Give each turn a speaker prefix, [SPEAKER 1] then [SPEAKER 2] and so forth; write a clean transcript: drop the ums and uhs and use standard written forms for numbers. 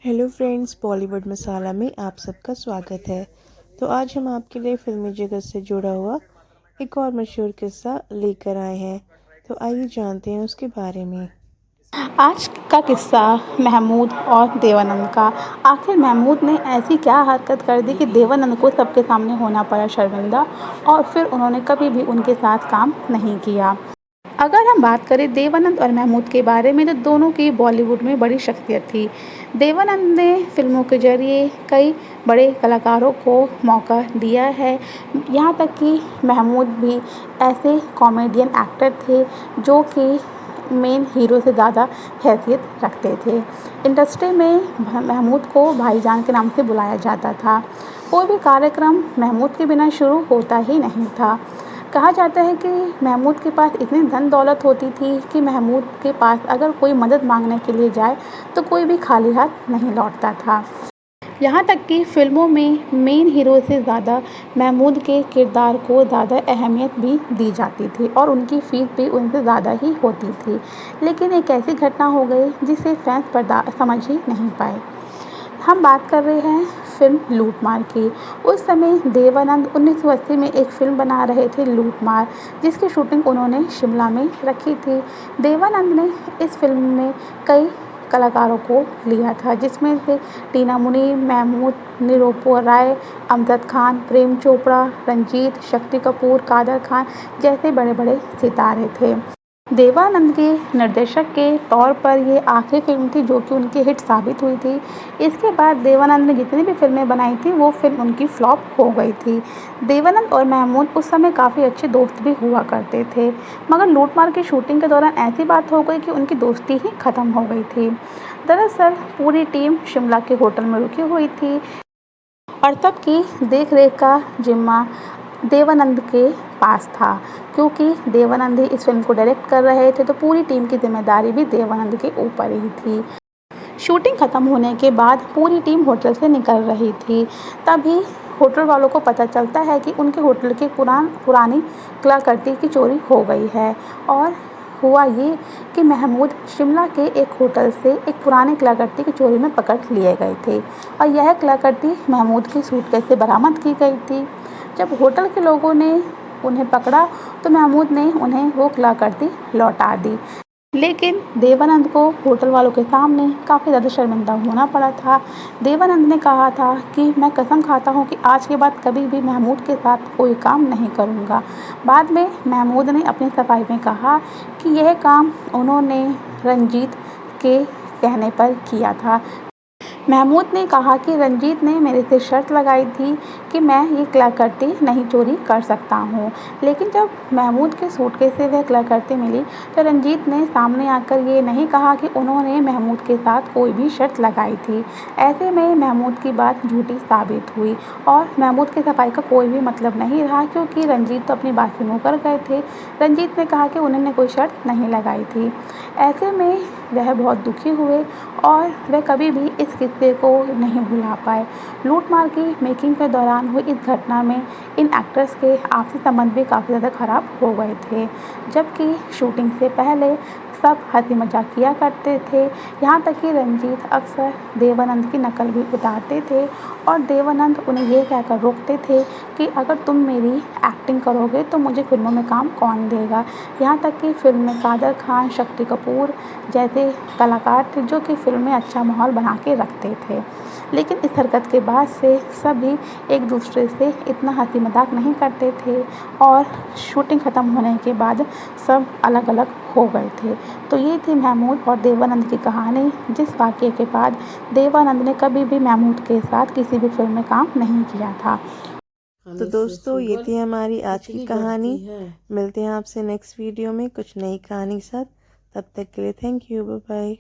[SPEAKER 1] Hello friends, Bollywood मसाला में आप सबका स्वागत है। तो आज हम आपके लिए फिल्मी जगत से जुड़ा हुआ एक और मशहूर किस्सा लेकर आए हैं। तो आइए जानते हैं उसके बारे में।
[SPEAKER 2] आज का किस्सा महमूद और देवानंद का। आखिर महमूद ने ऐसी क्या हरकत कर दी कि देवानंद को सबके सामने होना पड़ा शर्मिंदा, और फिर उन्होंने कभी भी उनके साथ काम नहीं किया। अगर हम बात करें देवानंद और महमूद के बारे में, तो दोनों की बॉलीवुड में बड़ी शख्सियत थी। देवानंद ने फिल्मों के जरिए कई बड़े कलाकारों को मौका दिया है। यहाँ तक कि महमूद भी ऐसे कॉमेडियन एक्टर थे जो कि मेन हीरो से ज़्यादा हैसियत रखते थे। इंडस्ट्री में महमूद को भाईजान के नाम से बुलाया जाता था। कोई भी कार्यक्रम महमूद के बिना शुरू होता ही नहीं था। कहा जाता है कि महमूद के पास इतनी धन दौलत होती थी कि महमूद के पास अगर कोई मदद मांगने के लिए जाए तो कोई भी खाली हाथ नहीं लौटता था। यहाँ तक कि फ़िल्मों में मेन हीरो से ज़्यादा महमूद के किरदार को ज़्यादा अहमियत भी दी जाती थी और उनकी फ़ीस भी उनसे ज़्यादा ही होती थी। लेकिन एक ऐसी घटना हो गई जिसे फैंस समझ ही नहीं पाए। हम बात कर रहे हैं फ़िल्म लूट मार की। उस समय देवानंद 1980 में एक फ़िल्म बना रहे थे लूट मार, जिसकी शूटिंग उन्होंने शिमला में रखी थी। देवानंद ने इस फ़िल्म में कई कलाकारों को लिया था, जिसमें से टीना मुनी, महमूद, निरूपा राय, अमजद खान, प्रेम चोपड़ा, रंजीत, शक्ति कपूर, कादर खान जैसे बड़े-बड़े सितारे थे। देवानंद के निर्देशक के तौर पर ये आखिरी फिल्म थी जो कि उनकी हिट साबित हुई थी। इसके बाद देवानंद ने जितनी भी फिल्में बनाई थी वो फिल्म उनकी फ्लॉप हो गई थी। देवानंद और महमूद उस समय काफ़ी अच्छे दोस्त भी हुआ करते थे, मगर लूट मार की शूटिंग के दौरान ऐसी बात हो गई कि उनकी दोस्ती ही ख़त्म हो गई थी। दरअसल पूरी टीम शिमला के होटल में रुकी हुई थी और तब की देख रेख का जिम्मा देवानंद के पास था। क्योंकि देवानंद ही इस फिल्म को डायरेक्ट कर रहे थे, तो पूरी टीम की जिम्मेदारी भी देवानंद के ऊपर ही थी। शूटिंग ख़त्म होने के बाद पूरी टीम होटल से निकल रही थी। तभी होटल वालों को पता चलता है कि उनके होटल की पुरानी कलाकृति की चोरी हो गई है। और हुआ ये कि महमूद शिमला के एक होटल से एक पुरानी कलाकृति की चोरी में पकड़ लिए गए थे और यह कलाकृति महमूद की सूटकेस से बरामद की गई थी। जब होटल के लोगों ने उन्हें पकड़ा तो महमूद ने उन्हें वो कलाकृति लौटा दी। लेकिन देवानंद को होटल वालों के सामने काफ़ी ज़्यादा शर्मिंदा होना पड़ा था। देवानंद ने कहा था कि मैं कसम खाता हूँ कि आज के बाद कभी भी महमूद के साथ कोई काम नहीं करूँगा। बाद में महमूद ने अपनी सफाई में कहा कि यह काम उन्होंने रंजीत के कहने पर किया था। महमूद ने कहा कि रंजीत ने मेरे से शर्त लगाई थी कि मैं ये कलाकृति नहीं चोरी कर सकता हूँ। लेकिन जब महमूद के सूटकेस से वह कलाकृति मिली तो रंजीत ने सामने आकर ये नहीं कहा कि उन्होंने महमूद के साथ कोई भी शर्त लगाई थी। ऐसे में महमूद की बात झूठी साबित हुई और महमूद की सफाई का कोई भी मतलब नहीं रहा, क्योंकि रंजीत तो अपनी बात से मुकर गए थे। रंजीत ने कहा कि उन्होंने कोई शर्त नहीं लगाई थी। ऐसे में वह बहुत दुखी हुए और वह कभी भी इस किस्से को नहीं भुला पाए। लूट मार की मेकिंग के दौरान हुई इस घटना में इन एक्टर्स के आपसी संबंध भी काफ़ी ज़्यादा ख़राब हो गए थे, जबकि शूटिंग से पहले सब हंसी मजाक किया करते थे। यहाँ तक कि रंजीत अक्सर देवानंद की नकल भी उतारते थे और देवानंद उन्हें ये कहकर रोकते थे कि अगर तुम मेरी एक्टिंग करोगे तो मुझे फिल्मों में काम कौन देगा। यहाँ तक कि फिल्म में कादर खान, शक्ति कपूर जैसे कलाकार थे जो कि फिल्म में अच्छा माहौल बना के रखते थे। लेकिन इस हरकत के बाद से सभी एक दूसरे से इतना हंसी मजाक नहीं करते थे और शूटिंग ख़त्म होने के बाद सब अलग अलग हो गए थे। तो ये थी महमूद और देवानंद की कहानी, जिस वाक़ये के बाद देवानंद ने कभी भी महमूद के साथ किसी भी फिल्म में काम नहीं किया था।
[SPEAKER 1] तो दोस्तों, ये थी हमारी आज की कहानी। मिलते हैं आपसे नेक्स्ट वीडियो में कुछ नई कहानी के साथ। तब तक के लिए थैंक यू, बाय बाय।